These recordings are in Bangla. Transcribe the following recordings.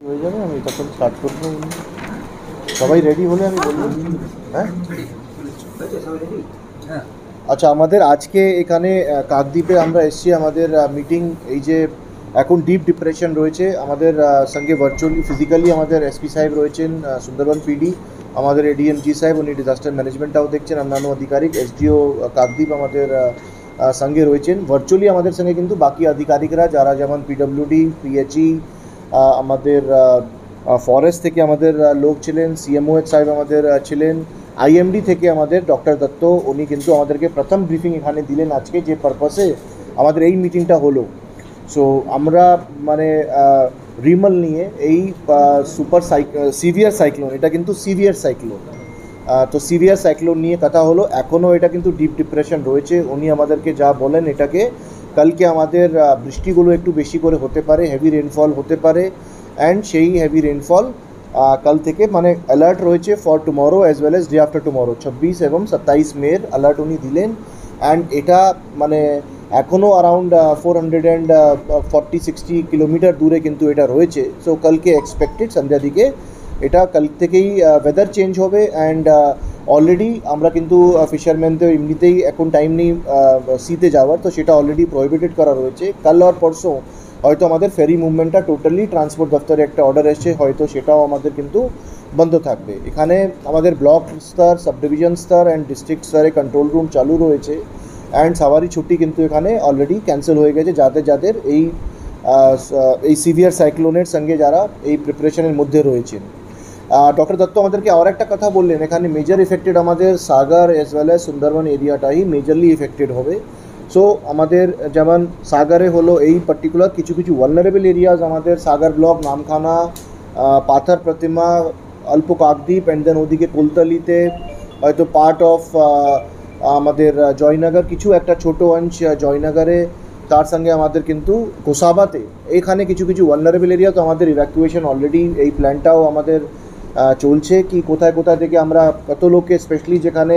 হয়ে যাবে, আমি তখন স্টার্ট করবো। সবাই রেডি হলে আমি বলবো। হ্যাঁ, আচ্ছা, আমাদের আজকে এখানে কাকদ্বীপে আমরা এসেছি। আমাদের মিটিং, এই যে এখন ডিপ ডিপ্রেশন রয়েছে, আমাদের সঙ্গে ভার্চুয়ালি ফিজিক্যালি আমাদের এসপি সাহেব রয়েছেন, সুন্দরবন পিডি, আমাদের এডিএমজি সাহেব, উনি ডিজাস্টার ম্যানেজমেন্টটাও দেখছেন, অন্যান্য আধিকারিক, এসডিও কাকদ্বীপ আমাদের সঙ্গে রয়েছেন। ভার্চুয়ালি আমাদের সঙ্গে কিন্তু বাকি আধিকারিকরা যারা, যেমন পিডব্লিউডি, পিএচই, আমাদের ফরেস্ট থেকে আমাদের লোক ছিলেন, সিএমওএইচ সাহেব আমাদের ছিলেন, আইএমডি থেকে আমাদের ডক্টর দত্ত, উনি কিন্তু আমাদেরকে প্রথম ব্রিফিং এখানে দিলেন আজকে, যে পারপাসে আমাদের এই মিটিংটা হলো। সো আমরা মানে রিমল নিয়ে এই সিভিয়ার সাইক্লোন, এটা কিন্তু সিভিয়ার সাইক্লোন, তো সিভিয়ার সাইক্লোন নিয়ে কথা হলো। এখনও এটা কিন্তু ডিপ ডিপ্রেশন রয়েছে। উনি আমাদেরকে যা বলেন, এটাকে কালকে আমাদের বৃষ্টিগুলো একটু বেশি করে হতে পারে, হেভি রেনফল হতে পারে, অ্যান্ড সেই হেভি রেনফল কাল থেকে মানে অ্যালার্ট রয়েছে for tomorrow as well as day after tomorrow, 26 এবং 27 মের অ্যালার্ট উনি দিলেন। অ্যান্ড এটা মানে এখনও অ্যারাউন্ড 440-60 কিলোমিটার দূরে কিন্তু এটা রয়েছে। সো কালকে এক্সপেক্টেড সন্ধ্যা দিকে এটা কাল থেকেই ওয়েদার চেঞ্জ হবে। অ্যান্ড অলরেডি আমরা কিন্তু ফিশারম্যানদের এমনিতেই এখন টাইম নেই সিতে যাওয়ার, তো সেটা অলরেডি প্রহিবিটেড করা রয়েছে। কাল আর পরশু হয়তো আমাদের ফেরি মুভমেন্টটা টোটালি ট্রান্সপোর্ট দপ্তরে একটা অর্ডার এসছে, হয়তো সেটাও আমাদের কিন্তু বন্ধ থাকবে। এখানে আমাদের ব্লক স্তর, সাব ডিভিশন স্তর অ্যান্ড ডিস্ট্রিক্ট স্তরে কন্ট্রোল রুম চালু রয়েছে। অ্যান্ড সবারই ছুটি কিন্তু এখানে অলরেডি ক্যান্সেল হয়ে গেছে, যাদের যাদের এই সিভিয়ার সাইক্লোনের সঙ্গে যারা এই প্রিপারেশনের মধ্যে রয়েছেন। ডক্টর দত্ত আমাদেরকে আর একটা কথা বললেন, এখানে মেজর এফেক্টেড আমাদের Sagar as well as Sundarban এরিয়াটাই মেজরলি এফেক্টেড হবে। সো আমাদের যেমন সাগরে হলো এই পার্টিকুলার কিছু কিছু ভালনারেবল এরিয়াজ, আমাদের সাগর ব্লক, নামখানা, পাথর প্রতিমা, অল্প কাকদ্বীপ, অ্যান্ড দেন ওদিকে কোলতলিতে, হয়তো পার্ট অফ আমাদের জয়নগর, কিছু একটা ছোটো অংশ জয়নগরে, তার সঙ্গে আমাদের কিন্তু গোসাবাতে, এখানে কিছু কিছু ভালনারেবল এরিয়া। তো আমাদের ইভ্যাকুয়েশন অলরেডি এই প্ল্যানটাও আমাদের চলছে, কি কোথায় কোথায় থেকে আমরা কত লোককে, স্পেশালি যেখানে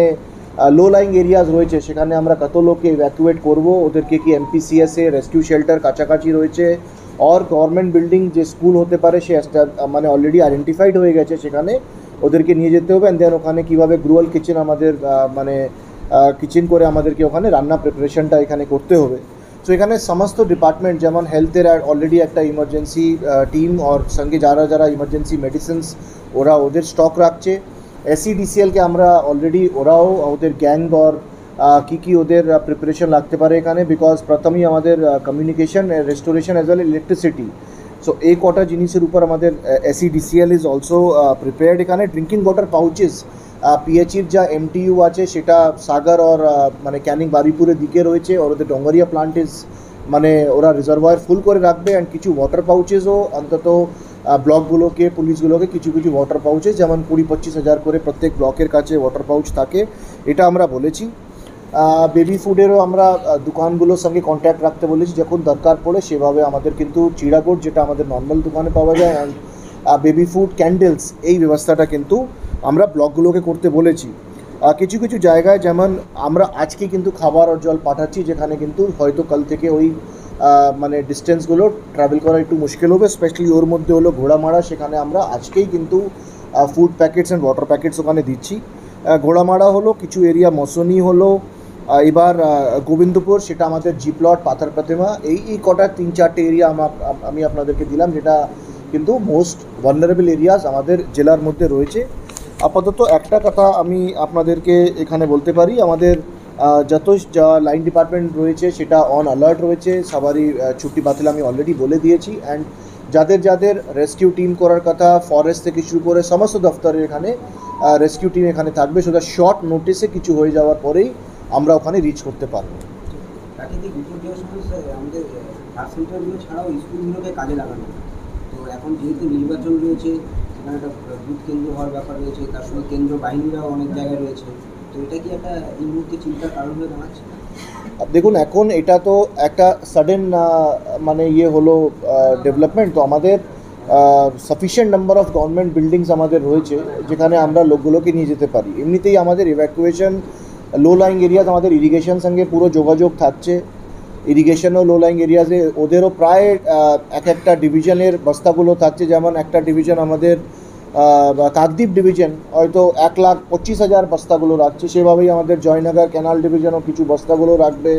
লো লাইং এরিয়াজ রয়েছে সেখানে আমরা কত লোককে ইভ্যাকুয়েট করবো, ওদেরকে কি এমপিসিএসে রেস্কিউ শেল্টার কাছাকাছি রয়েছে, আর গভর্নমেন্ট বিল্ডিং যে স্কুল হতে পারে সে মানে অলরেডি আইডেন্টিফাইড হয়ে গেছে, সেখানে ওদেরকে নিয়ে যেতে হবে। অ্যান্ড দেন ওখানে কীভাবে গ্রুয়াল কিচেন আমাদের মানে কিচেন করে আমাদেরকে ওখানে রান্না প্রিপারেশনটা এখানে করতে হবে। সো এখানে সমস্ত ডিপার্টমেন্ট, যেমন হেলথের অলরেডি একটা ইমার্জেন্সি টিম, আর সঙ্গে যারা যারা ইমার্জেন্সি মেডিসিনস ওরা ওদের স্টক রাখছে। এসিডিসিএলকে আমরা অলরেডি, ওরাও ওদের গ্যাং আর কী ওদের প্রিপারেশন লাগতে পারে এখানে, বিকজ প্রথমেই আমাদের communication, restoration as well electricity, so এই কটা জিনিসের উপর আমাদের এসিডিসিএল ইজ অলসো প্রিপেয়ার্ড। এখানে ড্রিঙ্কিং ওয়াটার পাউচেস পিএচির যা এমটিইউ আছে সেটা সাগর আর মানে ক্যানিং বারিপুরের দিকে রয়েছে, আর ওদের ডঙ্গরিয়া প্লান্ট ইজ মানে ওরা রিজার্ভার ফুল করে রাখবে। অ্যান্ড কিছু ওয়াটার পাউচেসও অন্তত ব্লকগুলোকে, পুলিশগুলোকে কিছু কিছু ওয়াটার পাউচেস, যেমন 20-25 হাজার করে প্রত্যেক ব্লকের কাছে ওয়াটার পাউচ থাকে, এটা আমরা বলেছি। বেবি ফুডেরও আমরা দোকানগুলোর সঙ্গে কন্ট্যাক্ট রাখতে বলেছি, যখন দরকার পড়ে সেভাবে আমাদের কিন্তু চিড়াগুড় যেটা আমাদের নর্মাল দোকানে পাওয়া যায়, অ্যান্ড বেবি ফুড, ক্যান্ডেলস, এই ব্যবস্থাটা কিন্তু আমরা ব্লকগুলোকে করতে বলেছি। কিছু কিছু জায়গায় যেমন আমরা আজকে কিন্তু খাবার আর জল পাঠাচ্ছি, যেখানে কিন্তু হয়তো কাল থেকে ওই মানে ডিস্টেন্সগুলো ট্রাভেল করা একটু মুশকিল হবে, স্পেশালি ওর মধ্যে হলো ঘোড়ামারা, সেখানে আমরা আজকেই কিন্তু food packets and water packets ওখানে দিচ্ছি। ঘোড়ামারা হলো, কিছু এরিয়া মসনি হলো, এবার গোবিন্দপুর, সেটা আমাদের জি প্লট, পাথর প্রতিমা, এই কটা 3-4টে এরিয়া আমি আপনাদেরকে দিলাম, যেটা কিন্তু মোস্ট ভালনারেবল এরিয়াস আমাদের জেলার মধ্যে রয়েছে। আপাতত একটা কথা আমি আপনাদেরকে এখানে বলতে পারি, আমাদের যত যা লাইন ডিপার্টমেন্ট রয়েছে সেটা অন অ্যালার্ট রয়েছে, সবারই ছুটি বাতিল আমি অলরেডি বলে দিয়েছি। অ্যান্ড যাদের যাদের রেস্কিউ টিম করার কথা, ফরেস্ট থেকে শুরু করে সমস্ত দফতরের এখানে রেস্কিউ টিম এখানে থাকবে, সেটা শর্ট নোটিসে কিছু হয়ে যাওয়ার পরেই আমরা ওখানে রিচ করতে পারবো। প্রাকৃতিক বিপর্যয়ের সময় আমাদের হার্ট সেন্টারগুলো ছাড়াও স্কুলগুলোকে কাজে লাগানো, তো এখন যেহেতু নির্বাচন রয়েছে, সেখানে একটা বুথ কেন্দ্র হওয়ার ব্যাপার রয়েছে, তার সঙ্গে কেন্দ্র বাহিনীরাও অনেক জায়গায় রয়েছে, তো এটা কি একটা এই মুহূর্তে চিন্তার কারণ হয়ে দাঁড়াচ্ছে? দেখুন, এখন এটা তো একটা সাডেন মানে হলো ডেভেলপমেন্ট, তো আমাদের sufficient number of government buildings আমাদের রয়েছে যেখানে আমরা লোকগুলোকে নিয়ে যেতে পারি। এমনিতেই আমাদের ইভ্যাকুয়েশন লো লাইং এরিয়াজ, আমাদের ইরিগেশন সঙ্গে পুরো যোগাযোগ থাকছে। ইরিগেশনও লো লাইং এরিয়াজে ওদেরও প্রায় এক একটা ডিভিশনের বস্তাগুলো থাকছে। যেমন একটা ডিভিশন আমাদের কাকদ্বীপ ডিভিশন হয়তো 1,25,000 বস্তাগুলো রাখছে, সেভাবেই আমাদের জয়নগর ক্যানাল ডিভিশনও কিছু বস্তাগুলো রাখবে।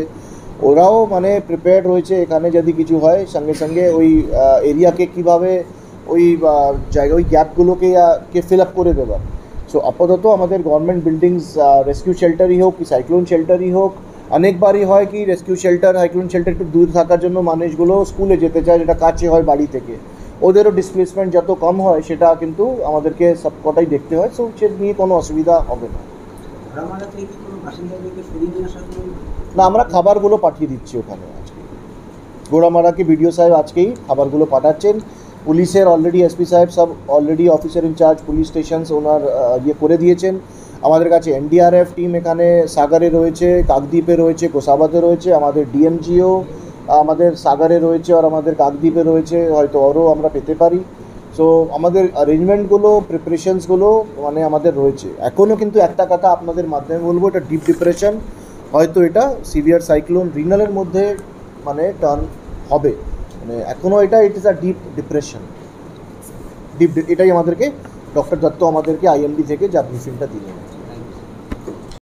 ওরাও মানে প্রিপেয়ার্ড রয়েছে, এখানে যদি কিছু হয় সঙ্গে সঙ্গে ওই এরিয়াকে কীভাবে ওই জায়গা ওই গ্যাপগুলোকে ফিল আপ করে দেওয়ার। সো আপাতত আমাদের গভর্নমেন্ট বিল্ডিংস রেস্কিউ শেল্টারই হোক কি সাইক্লোন শেল্টারই হোক, অনেকবারই হয় কি রেস্কিউ শেল্টার সাইক্লোন শেল্টার একটু দূর থাকার জন্য মানুষগুলো স্কুলে যেতে চায়, যেটা কাছে হয় বাড়ি থেকে, ওদেরও ডিসপ্লেসমেন্ট যত কম হয় সেটা কিন্তু আমাদেরকে সবকটাই দেখতে হয়। সো সে নিয়ে কোনো অসুবিধা হবে না। ঘোড়ামারা থেকে কি কোনো বাসিন্দাদেরকে সরিয়ে নিয়ে আসার জন্য? না, আমরা খাবারগুলো পাঠিয়ে দিচ্ছি ওখানে আজকে। গোড়ামারাকে বিডিও সাহেব আজকেই খাবারগুলো পাঠাচ্ছেন। পুলিশের অলরেডি এসপি সাহেব সব already officer incharge police stations ওনার ইয়ে করে দিয়েছেন। আমাদের কাছে এনডিআরএফ টিম এখানে সাগরে রয়েছে, কাকদ্বীপে রয়েছে, কোসাবাতে রয়েছে, আমাদের ডিএমজিও আমাদের সাগরে রয়েছে আর আমাদের কাকদ্বীপে রয়েছে, হয়তো আরও আমরা পেতে পারি। সো আমাদের অ্যারেঞ্জমেন্টগুলো প্রিপারেশনসগুলো মানে আমাদের রয়েছে এখনও। কিন্তু একটা কথা আপনাদের মাধ্যমে বলবো, এটা ডিপ ডিপ্রেশন, হয়তো এটা সিভিয়ার সাইক্লোন রিনালের মধ্যে মানে টার্ন হবে, মানে এখনও এটা it is a deep depression. এটাই আমাদেরকে ডক্টর দত্ত আমাদেরকে আইএমডি থেকে যা ব্রিফিংটা দিলেন।